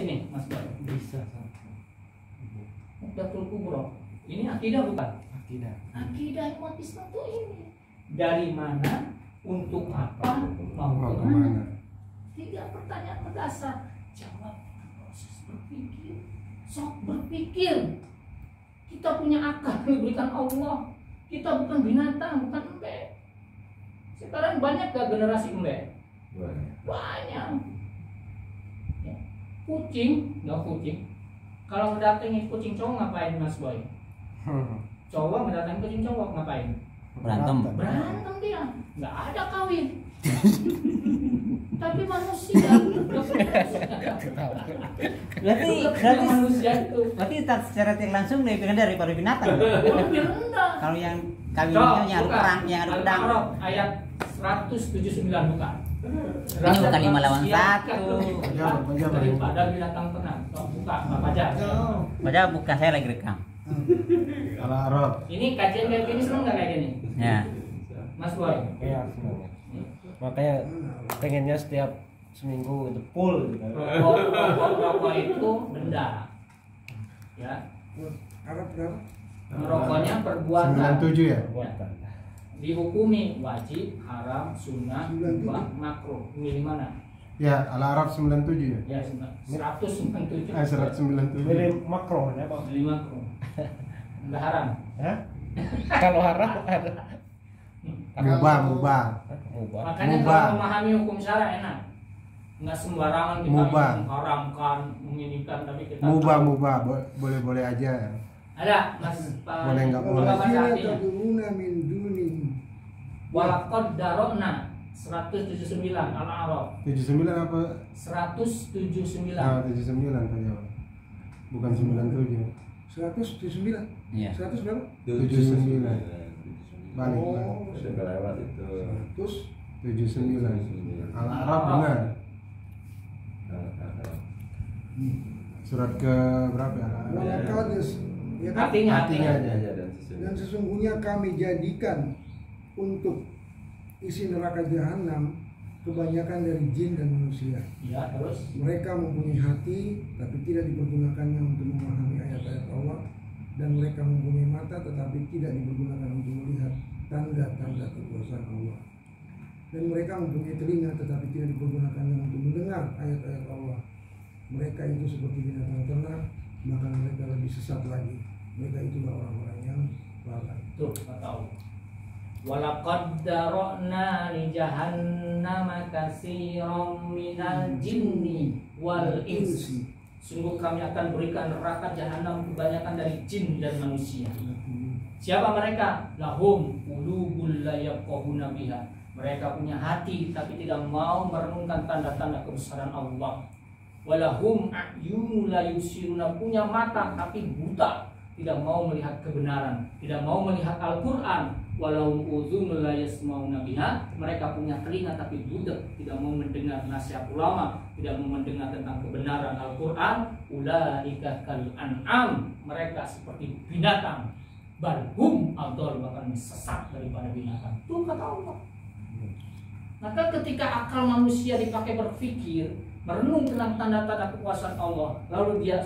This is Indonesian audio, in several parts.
sini, Mas Boy. Bisa. Muhdatsul Kubro. Ini akidah bukan? Akidah. Akidah umat Islam itu ini. Dari mana, untuk apa, mau kemana? Tiga pertanyaan berdasar. Jawab proses berpikir. Sok berpikir. Kita punya akal yang diberikan Allah. Kita bukan binatang, bukan embek. Sekarang banyak gak generasi embek? Banyak. Ya. Kucing, nggak kucing. Kalau mendatangi kucing cowok ngapain, Mas Boy? Cowok mendatangi kucing cowok ngapain? Berantem. Berantem dia, nggak ada kawin. Tapi manusia, berarti manusia itu berarti tak secara tidak langsung lebih rendah daripada binatang. lebih rendah. Kalau yang kawinnya yang ada perang, yang ada pedang. Al-A'raf ayat 179 bukan. Ini bukan 5 lawan 1. Daripada binatang ternak. Buka, apa aja. Padahal bukan, saya lagi rekam. Al-A'raf. Ini kajian kayak gini seneng nggak kayak gini? Ya. Mas Boy. Iya, semuanya. Makanya pengennya setiap seminggu itu full gitu. Rokok itu benda. Ya. Arab berapa? Merokoknya perbuatan. 97 ya? Ya. Dihukumi wajib, haram, sunnah, mubah, makruh. Milih mana? Ya, Al-A'raf 97 ya? Ya, 197. 197. Milih makro ya Bang. Milih makruh. Enggak haram. Hah? Kalau haram ada. Mubah. Makanya Mubah. kalau memahami hukum syara enak. Enggak sembarangan kita Mubah. mengharamkan, menginginkan, tapi kita Mubah. tahu. Boleh aja. Ada, Mas Pak. Boleh, nggak boleh. Bapak baca artinya. Tad'una min duni. Walaqad darokna 179 Al-A'raf 79 apa? 179. Ah, 79 tadi. Bukan 97. 179. Iya. 100 berapa? 79. Balik. Oh, Sudah lewat itu. 100. 79. Al-A'raf benar. Surat ke berapa ya? Walaqad ya kan? Artinya Artinya. Dan sesungguhnya kami jadikan untuk isi neraka jahanam kebanyakan dari jin dan manusia. ya, terus Mereka mempunyai hati tapi tidak dipergunakannya untuk memahami ayat-ayat Allah, dan mereka mempunyai mata tetapi tidak dipergunakan untuk melihat tanda-tanda kekuasaan Allah, dan mereka mempunyai telinga tetapi tidak dipergunakannya untuk mendengar ayat-ayat Allah. Mereka itu seperti binatang ternak, bahkan mereka lebih sesat lagi. Mereka itulah orang-orang yang lalai. tuh kata Allah. Walaqad darokna li jahannama katsiran minal jinni wal insi. Sungguh kami akan berikan neraka jahanam kebanyakan dari jin dan manusia. Siapa mereka? Lahum qulubul la yafqahuna biha. Mereka punya hati tapi tidak mau merenungkan tanda-tanda kebesaran Allah. Walahum a'yunun la yusiruna, punya mata tapi buta, tidak mau melihat kebenaran, tidak mau melihat Al-Qur'an. Walahum udhunun la yasmauna biha, mereka punya telinga tapi budak, tidak mau mendengar nasihat ulama, tidak mau mendengar tentang kebenaran Al-Qur'an. Ulaika kal an'am, mereka seperti binatang. Bal hum adall, bahkan sesat daripada binatang. Itu kata Allah. Maka ketika akal manusia dipakai berpikir, merenung tentang tanda-tanda kekuasaan Allah, lalu dia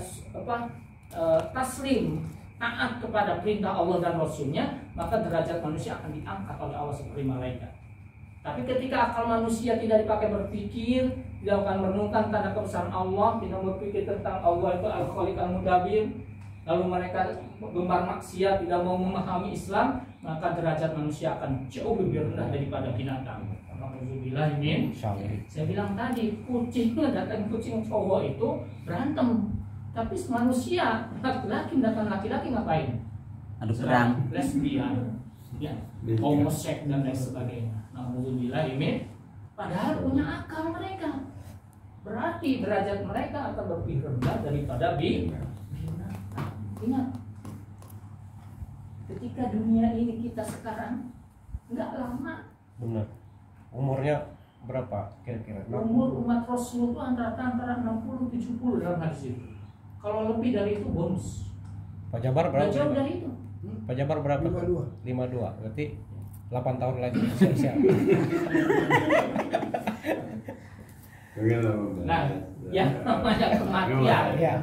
taslim, taat kepada perintah Allah dan Rasulnya, maka derajat manusia akan diangkat oleh Allah seperti malaikat. Tapi ketika akal manusia tidak dipakai berpikir, tidak akan merenungkan tanda kebesaran Allah, tidak berpikir tentang Allah itu Al-Khaliq Al-Mudabbir, lalu mereka gemar maksiat, tidak mau memahami Islam, maka derajat manusia akan jauh lebih rendah daripada binatang. Alhamdulillah ini. Saya bilang tadi, kucing datang kucing cowok itu berantem, tapi manusia laki-laki datang laki-laki ngapain? Adu perang. Lesbian, ya, homoseks dan lain sebagainya. Alhamdulillah ini. Padahal punya akal mereka. Berarti derajat mereka akan lebih rendah daripada binatang. Ingat, ketika dunia ini kita sekarang nggak lama. Benar. Umurnya berapa kira-kira? Umur umat Rasul itu antara 60-70 dalam hadis itu. Kalau lebih dari itu bonus. Pak Jabar Nggak berapa? jauh dari itu. Pak Jabar berapa? 52. 52. Berarti 8 tahun lagi usia. Nah, yang namanya kematian. Ya.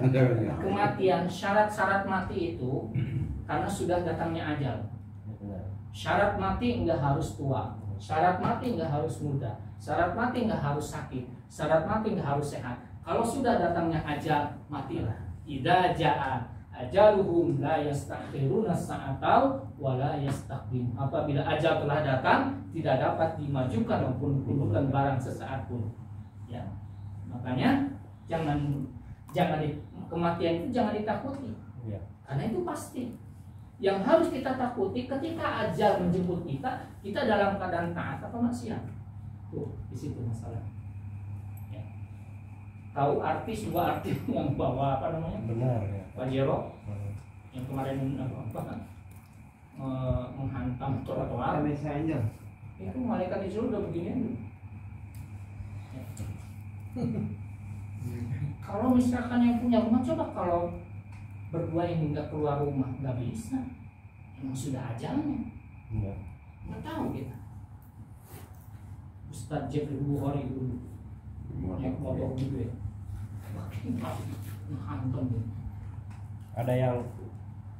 Kematian, syarat-syarat mati itu karena sudah datangnya ajal. Syarat mati nggak harus tua, syarat mati nggak harus muda, syarat mati nggak harus sakit, syarat mati nggak harus sehat. Kalau sudah datangnya ajal, matilah. Idza jaa ajaluhum la yastakhiruna sa'atau wa la yastaqdim. Apabila ajal telah datang, tidak dapat dimajukan maupun diundurkan barang sesaat pun. Ya. Makanya kematian itu jangan ditakuti. Ya. Karena itu pasti. Yang harus kita takuti ketika ajal menjemput kita dalam keadaan taat atau maksiat. Tuh, di situ masalah. Ya. Tahu artis dua artis yang bawa apa namanya? Benar ya. Pajero yang kemarin menghantam trotoar. Itu malaikat disuruh udah begini. Ya. Kalau misalkan yang punya rumah, coba kalau berdua ini nggak keluar rumah, nggak bisa. Emang sudah ajalnya. Nggak tahu kita. Ustadz Jeffrey Bukhari dulu naik motor gitu ya, menghantam gitu.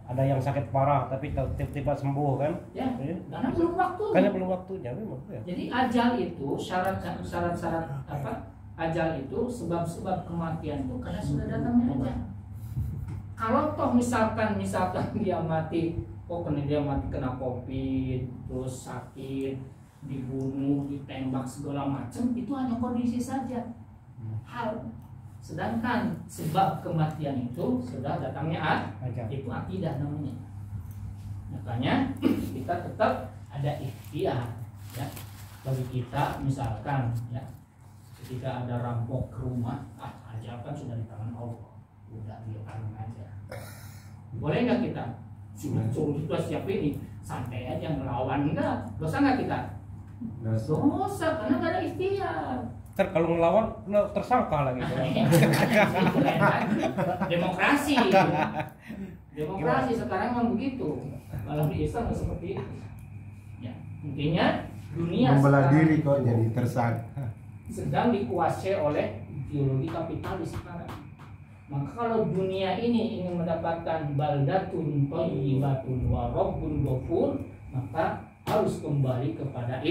Ada yang sakit parah tapi tiba-tiba sembuh kan? Ya, karena belum waktunya. Karena belum waktunya memang ya. Jadi ajal itu syarat apa? Ajal itu sebab-sebab kematian itu karena sudah datangnya ajal. Kalau toh misalkan dia mati, karena dia mati kena COVID, terus sakit, dibunuh, ditembak segala macam, itu hanya kondisi saja. Sedangkan sebab kematian itu sudah datangnya Ajal. itu akidah namanya. Makanya kita tetap ada ikhtiar ya. Bagi kita misalkan ya, ketika ada rampok ke rumah, ajal kan sudah di tangan Allah, udah biarkan aja. Boleh nggak kita suruh kita siap ini santai aja ngelawan, enggak? Dosa nggak kita? Dosa karena nggak ada ikhtiar. Ntar kalau ngelawan kena tersangka lagi. Demokrasi. Demokrasi sekarang memang begitu. Kalau di Islam nggak seperti itu. Ya, intinya dunia membelah sekarang diri kok jadi tersangka. sedang dikuasai oleh ideologi kapitalis sekarang. Maka kalau dunia ini ingin mendapatkan baldatun thayyibatun wa rabbun ghafur, maka harus kembali kepada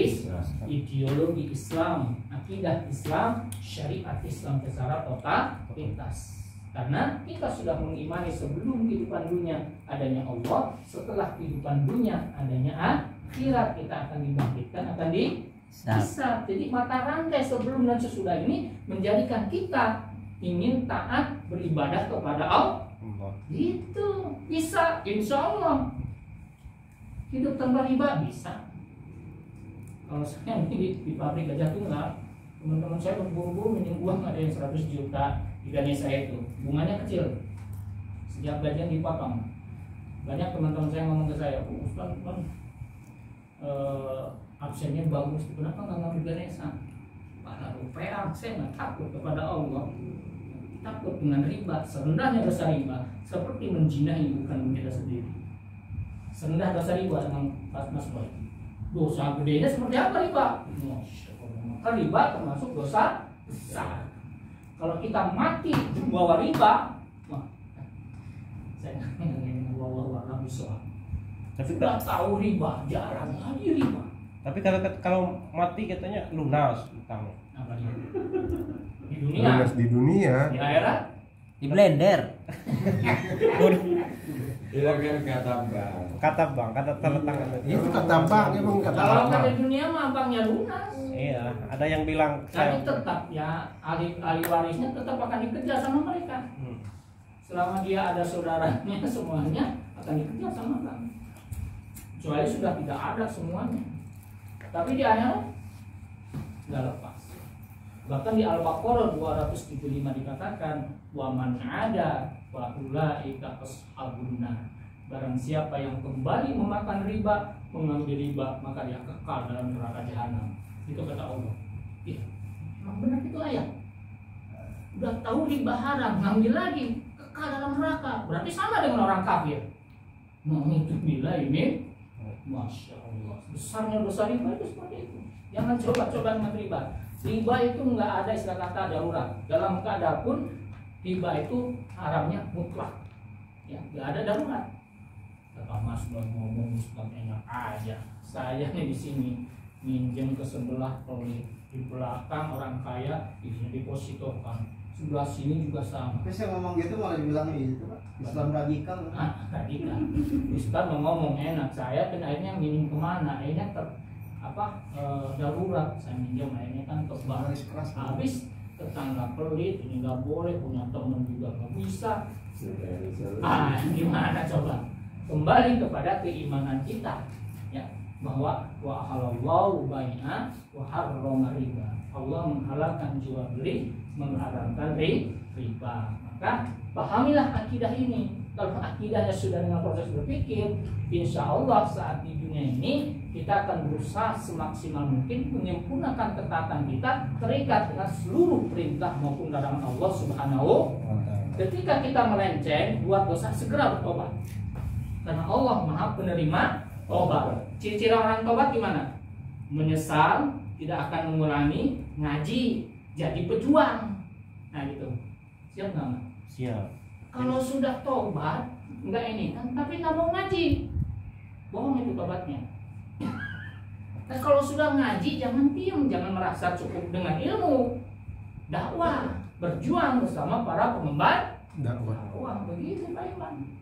ideologi Islam, akidah Islam, syariat Islam secara totalitas. Karena kita sudah mengimani sebelum kehidupan dunia adanya Allah, setelah kehidupan dunia adanya akhirat, kita akan dibangkitkan, akan dihisab. Jadi mata rantai sebelum dan sesudah ini menjadikan kita ingin taat beribadah kepada Allah. Itu bisa, insya Allah. Hidup tanpa riba bisa. Kalau saya di pabrik Gajah Tunggal, teman-teman saya berburu-buru minjem uang, ada yang 100 juta ikannya saya itu, bunganya kecil. Sejak gajian dipotong, banyak teman-teman saya ngomong ke saya, Ustaz kan absennya bagus, kenapa nggak ngambil Ganesha? Pada rupiah, saya nggak takut kepada Allah, takut dengan riba. Serendahnya dosa riba seperti menjinahi bukan kita sendiri. Serendah dosa riba dengan Mas Boy. Dosa gedenya seperti apa riba? Maka riba termasuk dosa besar. Kalau kita mati di bawah riba, saya ingin bawa soal. Tapi sudah tahu riba, jarang lagi riba. Tapi kalau mati katanya lunas utangnya. Apa dia? Di dunia. Lunas di dunia. Di akhirat. Di blender. Kata bang, kata tanda tangan. Itu kata bang, emang kata Kalau apa? di dunia mah banknya lunas. Iya, ada yang bilang Tapi tetap ya ahli warisnya tetap akan dikejar sama mereka. Selama dia ada saudaranya semuanya akan dikejar sama bank. Kecuali sudah tidak ada semuanya. Tapi di akhirat nggak lepas. Bahkan di Al-Baqarah 275 dikatakan wa man ada wa ulaika ashabun nar. Barang siapa yang kembali memakan riba, mengambil riba, maka dia kekal dalam neraka jahanam. Itu kata Allah. Iya, memang benar itu ayat. Udah tahu riba haram, ngambil lagi, kekal dalam neraka. Berarti sama dengan orang kafir. Alhamdulillah ini, masya Allah. Besarnya dosa riba itu seperti itu. Jangan coba-coba dengan riba. Riba itu nggak ada istilah kata darurat. Dalam keadaan pun riba itu haramnya mutlak. Ya, nggak ada darurat. Kata Mas ngomong Ustaz enak aja. Saya nih di sini minjem ke sebelah pelit, di belakang orang kaya isinya depositokan, sebelah sini juga sama. Tapi saya ngomong gitu malah dibilang itu Pak, Islam radikal. Radikal. Ustaz mau ngomong enak, saya kan akhirnya minim kemana? Akhirnya darurat. Saya minjem akhirnya kan ke bank. Habis tetangga pelit, ini nggak boleh, punya teman juga nggak bisa. Gimana coba? Kembali kepada keimanan kita, ya, bahwa wa halallahu bai'a wa harrama riba. Allah menghalalkan jual beli, mengharamkan riba. Maka pahamilah akidah ini. Kalau akidahnya sudah dengan proses berpikir, insya Allah saat di dunia ini kita akan berusaha semaksimal mungkin menyempurnakan ketaatan kita terikat dengan seluruh perintah maupun larangan Allah Subhanahu. Ketika kita melenceng buat dosa, segera bertobat. Karena Allah Maha penerima tobat. Ciri-ciri orang tobat gimana? Menyesal, tidak akan mengulangi, ngaji, jadi pejuang. Nah gitu. Siap nggak? Siap. Kalau sudah tobat, nggak ini kan, tapi nggak mau ngaji, bohong itu tobatnya. Nah kalau sudah ngaji, jangan diam, jangan merasa cukup dengan ilmu. Dakwah, berjuang bersama para pengemban dakwah. Begitu Pak Iwan.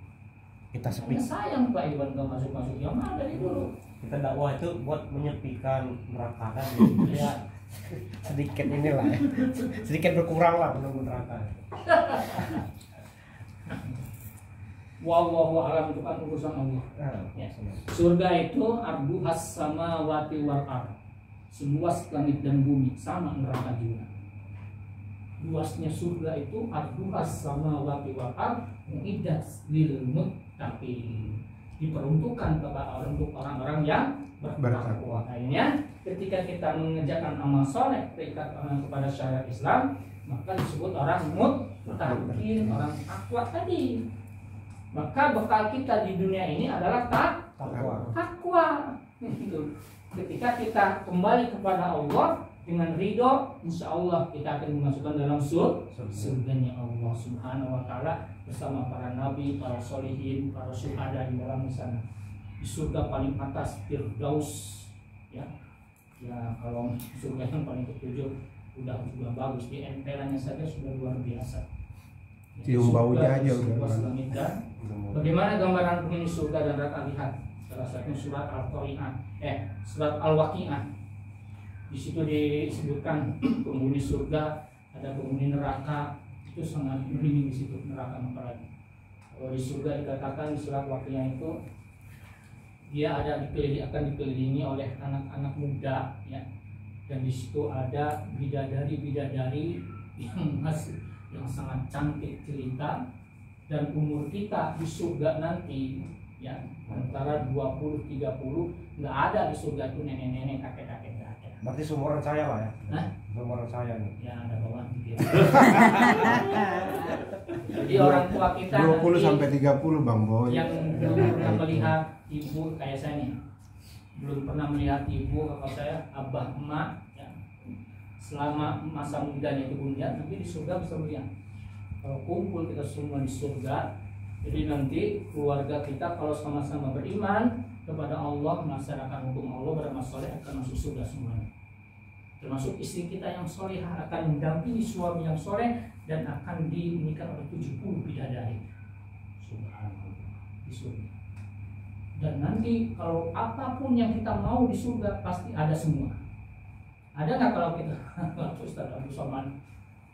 Kita sepi. Sayang Pak Iwan nggak masuk yang ada dari dulu. Kita dakwah itu buat menyepikan neraka kan. Ya sedikit inilah ya. Sedikit berkurang lah penunggu neraka. Wallahu a'lam, itu kan urusan Allah. Ya. Surga itu arduhas samawati wal ardh. Seluas langit dan bumi, sama neraka juga. Luasnya surga itu arduhas samawati wal ardh, muiddat lil muttaqin. Diperuntukkan untuk orang-orang yang bertakwa. Akhirnya ketika kita mengerjakan amal soleh terikat kepada syariat Islam, maka disebut orang muttaqin, orang takwa tadi. Maka bekal kita di dunia ini adalah takwa. Ketika kita kembali kepada Allah dengan ridho, insya Allah kita akan dimasukkan dalam surganya Allah Subhanahu Wa Taala bersama para nabi, para solihin, para syuhada di dalam sana. Di surga paling atas Firdaus, ya. Ya kalau surga yang paling ketujuh udah bagus, di emperannya saja sudah luar biasa. Cium baunya aja udah. Bagaimana gambaran penghuni surga dan neraka? Lihat salah satunya surat Al-Qari'ah, surat Al-Waqi'ah. Di situ disebutkan penghuni surga, ada penghuni neraka, itu sangat merinding di situ neraka apalagi. Kalau di surga dikatakan di surat Waqi'ah itu dia akan dikelilingi oleh anak-anak muda, ya. Dan di situ ada bidadari yang sangat cantik jelita, dan umur kita di surga nanti ya antara 20-30, nggak ada di surga itu nenek-nenek, kakek-kakek, nggak ada. Berarti seumuran saya lah ya? Hah? Seumuran saya nih. Ya ada bawaan gitu. Jadi orang tua kita 20 sampai 30 Bang Boy. yang belum pernah melihat ibu kayak saya nih, belum pernah melihat ibu kakak saya, abah, emak, ya. Selama masa mudanya itu belum lihat, nanti di surga bisa melihat. Kalau kumpul kita semua di surga, jadi nanti keluarga kita kalau sama-sama beriman kepada Allah, melaksanakan hukum Allah, beramal soleh, akan masuk surga semuanya. Termasuk istri kita yang solehah akan mendampingi suami yang soleh dan akan dinikah oleh 70 bidadari. Subhanallah, di surga. Dan nanti kalau apapun yang kita mau di surga pasti ada semua. Ada nggak kalau kita Ustaz Abdul Somad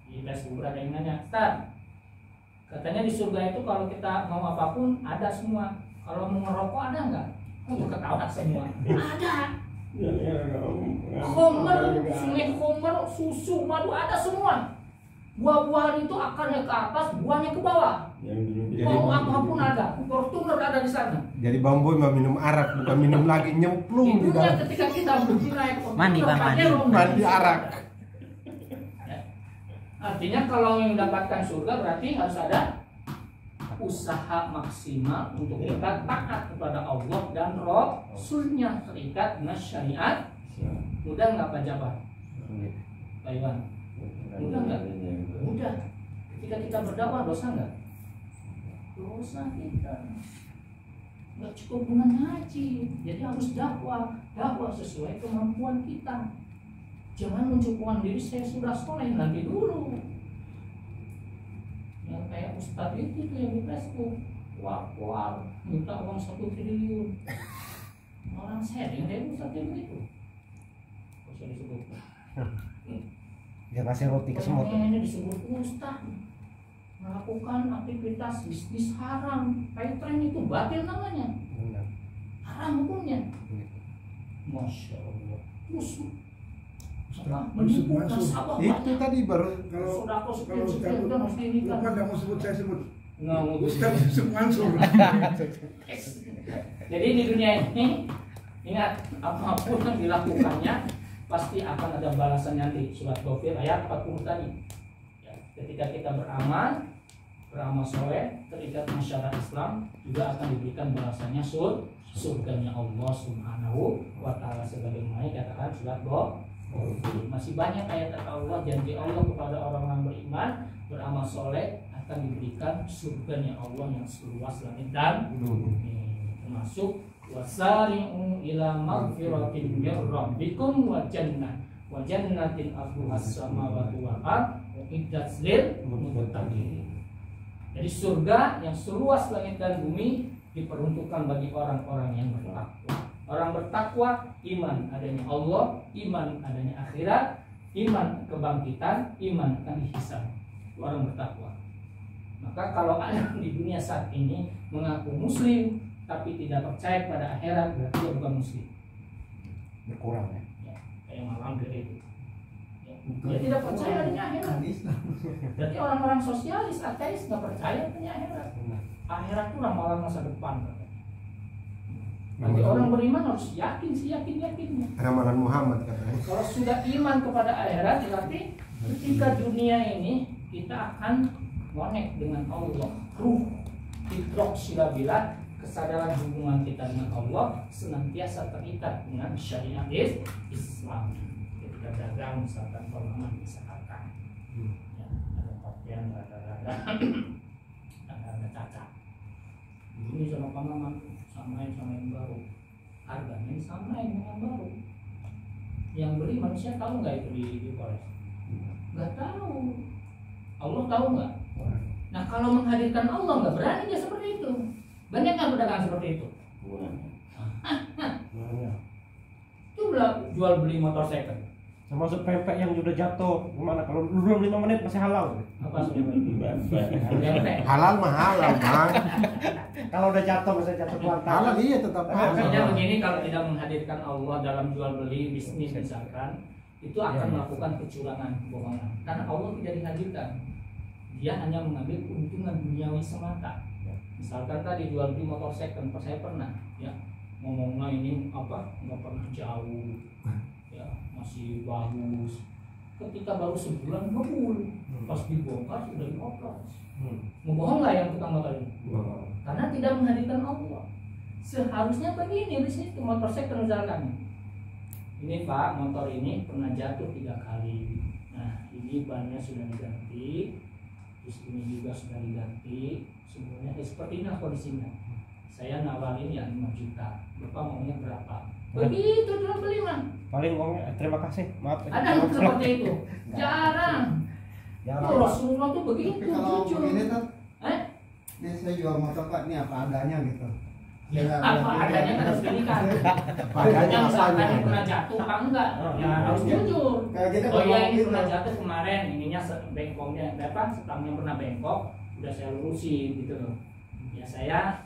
di Facebook ada yang nanya, Ustaz, katanya di surga itu kalau kita mau apapun ada semua. Kalau mau ngerokok ada nggak? Oh, ketawa semua. Ada. Homer, sungai Homer, susu, madu ada semua. Buah-buahan itu akarnya ke atas, buahnya ke bawah. Mau apapun ada. Fortuner ada di sana. Jadi Bang Boy mah minum arak, bukan minum lagi, nyemplung di Itunya dalam. ketika kita naik Mandi, Bang, mandi. Mandi arak. Ya. Artinya kalau yang mendapatkan surga berarti harus ada usaha maksimal untuk kita taat kepada Allah dan Rasul-Nya, terikat dengan syariat. Mudah nggak Pak Jabar? Taiwan? Udah nggak? Udah. Ketika kita berdakwah dosa nggak? Dosa kita. Nggak cukup dengan ngaji, jadi harus dakwah sesuai kemampuan kita. Jangan mencukupkan diri saya sudah soleh, nanti dulu. Yang kayak Ustadz itu tuh yang di Facebook, wah minta uang 1 triliun. Orang sharing deh Ustadz yang begitu. Kok saya disebut? Dia kasih roti ke semut. Ini disebut Ustadz melakukan aktivitas bisnis haram, kayak tren itu batil namanya, Benar. haram hukumnya. Masya Allah. Terus Ustaz, menipu Yusuf nasabah Itu banyak. tadi baru Kalau Sodako kalau sekian Ustaz udah mesti nikah. Lukman nggak mau sebut, saya sebut Nggak mau Ustaz Yusuf Mansur. Jadi di dunia ini ingat, apapun yang dilakukannya pasti akan ada balasan nanti. Surat Ghafir ayat 40 tadi. Ya, ketika kita beramal soleh, terikat masyarakat Islam, juga akan diberikan balasannya surganya Allah Subhanahu wa taala, sebagaimana katakan surat Ghafir. Masih banyak ayat Allah, janji Allah kepada orang-orang beriman beramal soleh akan diberikan surganya Allah yang seluas langit dan bumi, termasuk wasari'u ila magfiratin min rabbikum wa jannatin arduhas samawati wal ardh uiddat lil muttaqin. Jadi surga yang seluas langit dan bumi diperuntukkan bagi orang-orang yang bertakwa. Orang bertakwa, iman adanya Allah, iman adanya akhirat, iman kebangkitan, iman akan dihisab. Orang bertakwa. Maka kalau ada di dunia saat ini mengaku muslim tapi tidak percaya pada akhirat, berarti dia bukan muslim. Berkurang ya. Ya, kayak malam itu. Ya, dia tidak percaya adanya akhirat. Berarti orang-orang sosialis, ateis nggak percaya adanya akhirat. Akhirat itu ramalan masa depan. Nanti orang beriman harus yakin yakinnya. ramalan Muhammad katanya. Kalau sudah iman kepada akhirat, berarti ketika dunia ini kita akan connect dengan Allah. Ruh, fitrah silabilah, kesadaran hubungan kita dengan Allah senantiasa terikat dengan syariat Islam. Ketika dagang misalkan perlaman misalkan, ya, ada pakaian rada-rada cacat. Ini sama pengalaman samain sama yang baru, harganya samain dengan baru. Yang beli manusia tahu nggak itu di Polres? Nggak tahu. Allah tahu nggak? Nah kalau menghadirkan Allah nggak berani dia seperti itu. Banyak nggak pedagang seperti itu? Itu jual beli motor second. Termasuk pempek yang udah jatuh, gimana kalau belum 5 menit masih halal? Apa sudah? Halal mah halal bang. Kalau udah jatuh misalnya jatuh Halal lantai. iya tetap Maksudnya halal. begini, kalau tidak menghadirkan Allah dalam jual beli bisnis misalkan, itu akan melakukan kecurangan, kebohongan. Karena Allah tidak dihadirkan, dia hanya mengambil keuntungan duniawi semata. Misalkan tadi jual beli motor second, saya pernah, ya ngomongnya ini apa nggak pernah jauh, ya masih bagus. Ketika baru sebulan ngebul, pas dibongkar sudah dioplos. Ngebohong nggak yang tukang motor ini? Karena tidak menghadirkan Allah. Seharusnya begini di situ motor second misalkan. Ini Pak, motor ini pernah jatuh 3 kali. Nah, ini bannya sudah diganti, terus ini juga sudah diganti. Semuanya seperti ini kondisinya. Saya nawarin ya 5 juta. Bapak maunya berapa? Begitu jual beli mah. Paling uangnya terima kasih, maaf. Ada yang seperti itu? Jarang. Jarang. Oh, Rasulullah tuh begitu Tapi kalau jujur. begini tuh, Eh? ini saya jual motor Pak, ini apa adanya gitu. Ya, apa adanya kan harus dinikan. Adanya Misalkan apanya? ini pernah jatuh apa enggak? Ya harus jujur. Kayak gitu Oh iya ini gitu. pernah jatuh kemarin, ininya bengkoknya apa? Setangnya pernah bengkok, udah saya lurusin gitu loh. Ya saya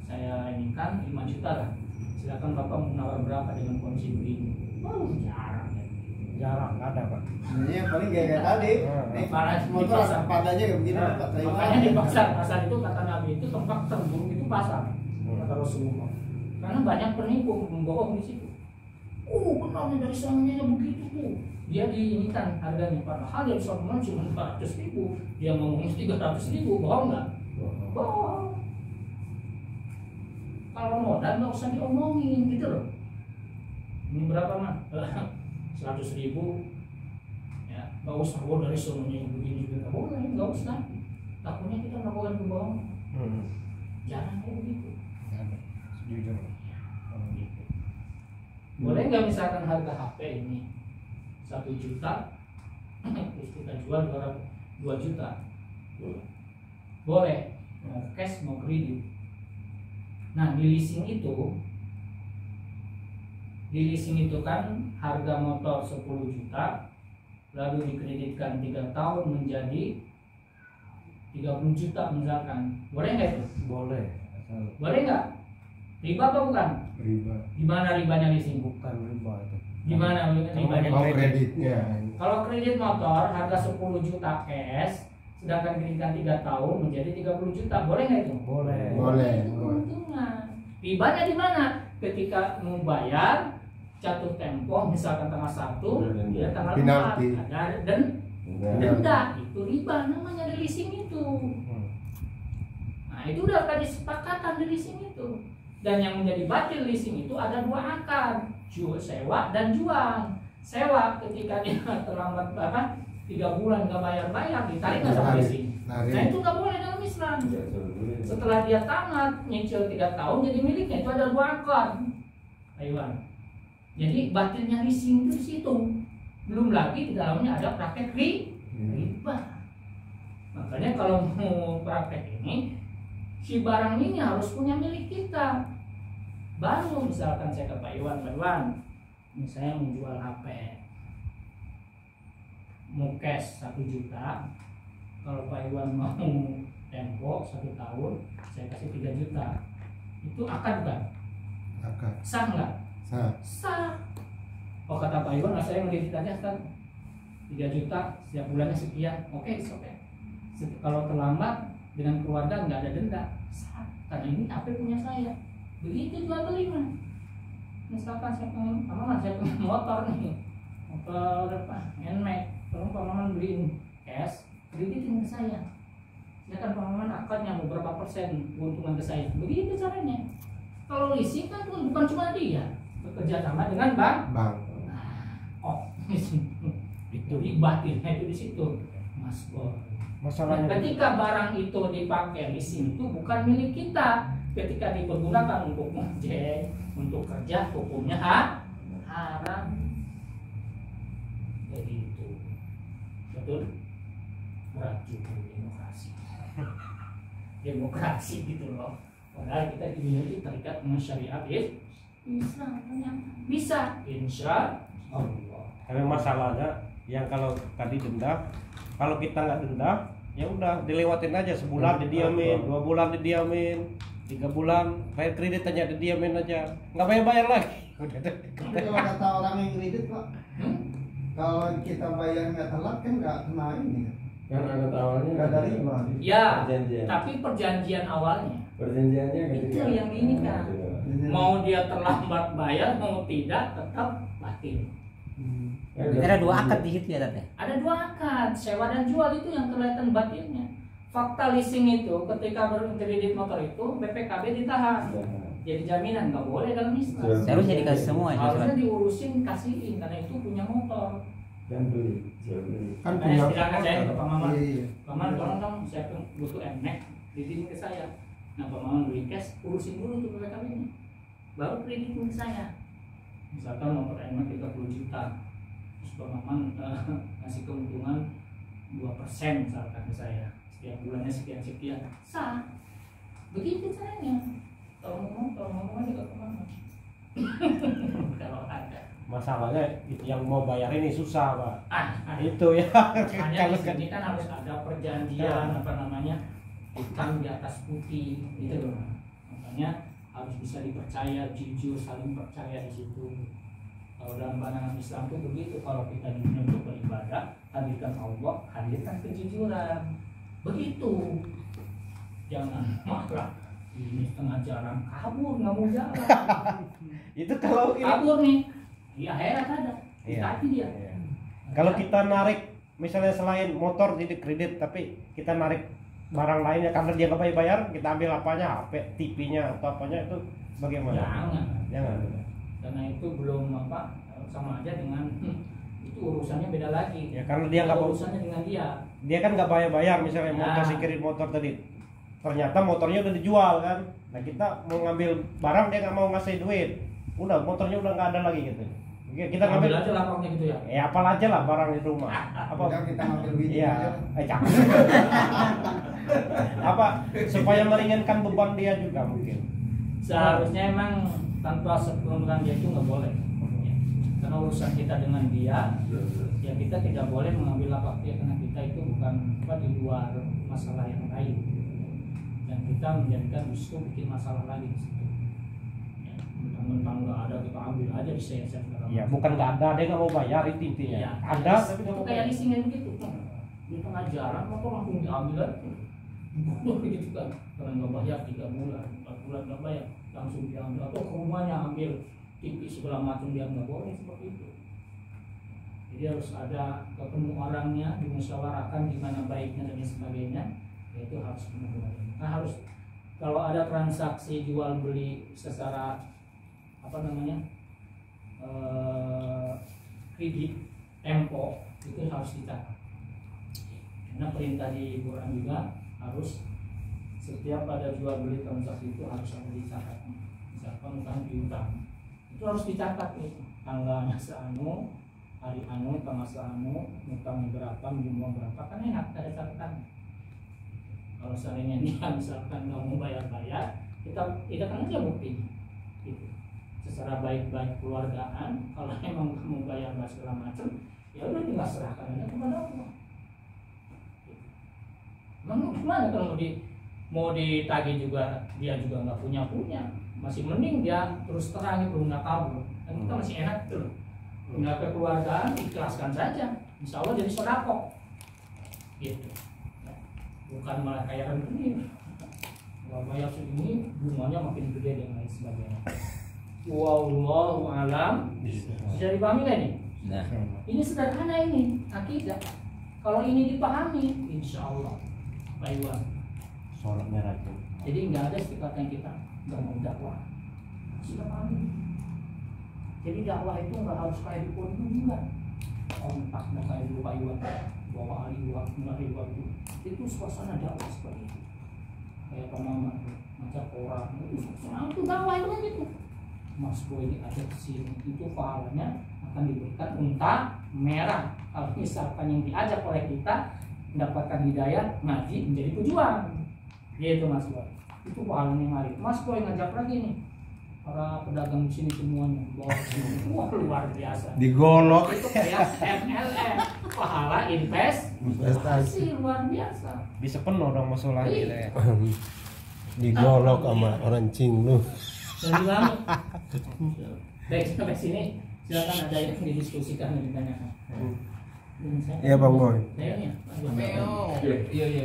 saya ini kan 5 juta lah. Silakan Bapak menawar berapa dengan kondisi begini? Oh jarang ya. Jarang, nggak ada pak. Sebenarnya yang paling kayak tadi. Nih, Parah, motor di pasar. apa adanya kayak begini Pak. Terima. Makanya di pasar itu kata Nabi itu tempat terburuk itu pasar, kata Rasulullah. Karena banyak penipu membohong di situ. Benarnya dari sananya begitu tuh. Dia diinikan harganya, padahal dari sananya cuma 400.000. Dia ngomongnya 300.000, bohong nggak? Bohong. Kalau modal nggak usah diomongin gitu loh. Ini berapa mah? 100.000. Ya, nggak usah dari semuanya begini juga nggak boleh, nggak usah. Takutnya kita melakukan kebohongan. Jangan kayak begitu. Jujur. Boleh nggak misalkan harga HP ini 1 juta, terus kita jual 2 juta? Boleh. Mau cash mau kredit. Nah di leasing itu kan harga motor 10 juta, lalu dikreditkan 3 tahun menjadi 30 juta misalkan. Boleh nggak itu? Boleh. Boleh nggak? Riba apa bukan? Riba. Di mana ribanya leasing? Bukan riba itu. Di mana ribanya? Oh, kreditnya. Kalau kredit motor harga 10 juta cash, sedangkan kreditkan 3 tahun menjadi 30 juta, boleh nggak itu? Boleh. Boleh. Itu keuntungan. Ribanya di mana? Ketika mau bayar jatuh tempo, misalkan tanggal 1, ya tanggal 4 Penalti. ada denda, itu riba namanya di leasing itu. Nah itu udah tadi sepakatan di leasing itu. Dan yang menjadi batil leasing itu ada 2 akad, sewa dan jual. Sewa ketika dia terlambat 3 bulan nggak bayar ditarik nggak sama leasing. Nah itu nggak boleh dalam Islam. Setelah dia tamat nyicil 3 tahun jadi miliknya, itu ada 2 akad. Aywan. Jadi batilnya leasing itu di situ. Belum lagi di dalamnya ada praktek riba. Makanya kalau mau praktek ini, si barang ini harus punya milik kita. Baru misalkan saya ke Pak Iwan, ini saya menjual HP, mau cash 1 juta. Kalau Pak Iwan mau tempo 1 tahun, saya kasih 3 juta. Itu akad kan? Akad. Sah nggak? Sah. Oh kata Pak Iwan, saya mengeditkannya kan 3 juta setiap bulannya sekian. Oke. Kalau terlambat dengan keluarga nggak ada denda, sah. Karena ini HP punya saya. Begitu jual beli mah. Misalkan saya pengen motor nih, motor NMAX. Kalau Pak beliin cash, kreditin ke saya. Ya kan Pak akadnya beberapa persen keuntungan ke saya. Begitu caranya. Kalau leasing kan bukan cuma dia, bekerja sama dengan bank. Itu batilnya itu di situ, Mas Bor. Masalahnya Ketika barang itu dipakai leasing itu bukan milik kita. Ketika dipergunakan untuk ngojek, untuk kerja, hukumnya haram. Jadi itu betul. Berat juga demokrasi gitu loh. Padahal kita di dunia itu terikat dengan syariat Islam. Bisa, insya Allah. Tapi masalahnya yang kalau tadi denda, kalau kita nggak denda, ya udah dilewatin aja, sebulan didiamin, 2 bulan didiamin, 3 bulan bayar kredit aja didiamin aja, nggak bayar lagi. Tapi kalau kata orang yang kredit Pak, kalau kita bayar nggak telat kan nggak kena ini kan ada awalnya nggak ada riba. Ya, perjanjian. tapi perjanjian awalnya Perjanjiannya itu yang ini kan. Mau dia terlambat bayar mau tidak tetap batil. Ada 2 akad di situ ya Tante. Ada 2 akad, sewa dan jual itu yang kelihatan batilnya. Fakta leasing itu ketika berkredit motor itu BPKB ditahan. Jadi jaminan nggak boleh dalam Islam. Harusnya dikasih semua ya. Harusnya diurusin kasihin karena itu punya motor. Dan beli, jual beli. Kan Makanya punya silakan saya ke Pak Maman. Iya. Pak Maman tolong dong saya butuh NMAX, didimin ke saya. Nah Pak Maman beli cash, urusin dulu untuk BPKB-nya. Baru kreditin ke saya. Misalkan motor NMAX 30 juta. Terus Pak Maman ngasih keuntungan 2% misalkan ke saya. Setiap bulannya sekian-sekian. Sah. Begitu caranya. Kalau ngomong aja ke Pak Maman. Kalau ada. Masalahnya yang mau bayar ini susah Pak. Itu ya. Makanya di sini kan harus ada perjanjian hitam di atas putih gitu loh. Makanya harus bisa dipercaya, jujur, saling percaya di situ. Kalau dalam pandangan Islam itu begitu. Kalau kita diminta untuk beribadah, hadirkan Allah, hadirkan kejujuran. Begitu. Jangan malah ini setengah jalan kabur nggak mau jalan. Itu kalau ini Kabur nih. Di akhirat ada. Di Iya. hati dia. Iya. Kalau kita narik misalnya selain motor jadi kredit, tapi kita narik barang lainnya karena dia nggak bayar, kita ambil apanya, HP, TV-nya atau apanya, itu bagaimana? Jangan. Jangan. karena itu belum sama aja dengan itu urusannya beda lagi. Ya karena dia nggak urusannya dengan dia kan nggak bayar misalnya mau Ya. kasih kredit motor tadi, ternyata motornya udah dijual kan, nah kita mau ngambil barang dia nggak mau ngasih duit, udah motornya udah nggak ada lagi gitu. Oke, kita ambil ngambil aja lapaknya gitu ya. apa aja lah barang di rumah apa Udah kita ngambil biji iya aja. jangan apa supaya meringankan beban dia juga mungkin. Seharusnya emang tanpa sepengetahuan dia itu nggak boleh. Ya. Karena urusan kita dengan dia, ya kita tidak boleh mengambil lapak dia karena kita itu bukan di luar masalah yang lain. Dan kita menjadikan justru bikin masalah lagi di situ. Ya, mentang-mentang nggak ada kita ambil aja diseset. Ya bukan nggak ada, dia nggak mau bayar itu intinya. Ya, Ada tapi nggak itu mau kayak bayar. leasingnya gitu kan. Di tengah jalan motor langsung diambil aja. Gitu kan. Karena nggak bayar 3 bulan, 4 bulan nggak bayar, langsung diambil atau ke rumahnya ambil TV segala macam, dia nggak boleh seperti itu. Jadi harus ada ketemu orangnya, dimusyawarahkan gimana baiknya dan sebagainya. Itu harus benar-benar. Nah harus kalau ada transaksi jual beli secara kredit tempo itu harus dicatat. Karena perintah di Quran juga harus setiap pada jual beli transaksi itu harus ada dicatat. Misalkan utang piutang itu harus dicatat itu tanggalnya seanu, hari anu, tanggal seanu, utang berapa, jumlah berapa, kan enak ada catatan. Kalau seandainya dia misalkan nggak mau bayar, kita kan aja bukti gitu. Secara baik-baik keluargaan, kalau emang kamu bayar segala macam, ya udah tinggal serahkan aja kepada Allah. Emang gimana kalau mau ditagih juga dia juga nggak punya, masih mending dia terus terang itu nggak kabur, kan kita masih enak tuh. Tinggal kekeluargaan ikhlaskan saja, insya Allah jadi sedekah, gitu. Bukan malah kayak begini, kalau bayar segini bunganya makin gede dan lain sebagainya. Wallahu alam. Bisa dipahami nggak nih? Nah, Ini sederhana ini akidah. Kalau ini dipahami, insya Allah Pak Iwan. Sholat merah tuh. Jadi nggak ada istikatnya kita nggak mau dakwah. Sudah pahami. Jadi dakwah itu nggak harus kayak di podium juga. Kontak nggak kayak dulu Pak Iwan. Bawa aliwat, nggak aliwat itu suasana dakwah seperti itu. Kayak pemahaman, ngajak orang itu suasana itu dakwah itu kan gitu. Mas Boy diajak ke sini itu pahalanya akan diberikan unta merah. Kalau misalkan yang diajak oleh kita mendapatkan hidayah ngaji menjadi tujuan. Gitu Mas Boy. Itu pahalanya mari. Mas Boy ngajak lagi nih para pedagang di sini semuanya bawa sini. Wah luar biasa. Digolok. Itu kayak MLM, pahala investasi luar biasa. Bisa penuh dong masalah gitu ya. Digolok sama orang Cinglu. Dan bilang, baik sampai sini silakan ada yang didiskusikan dan ditanyakan. Iya Bang Boy. Kayaknya. Iya, iya.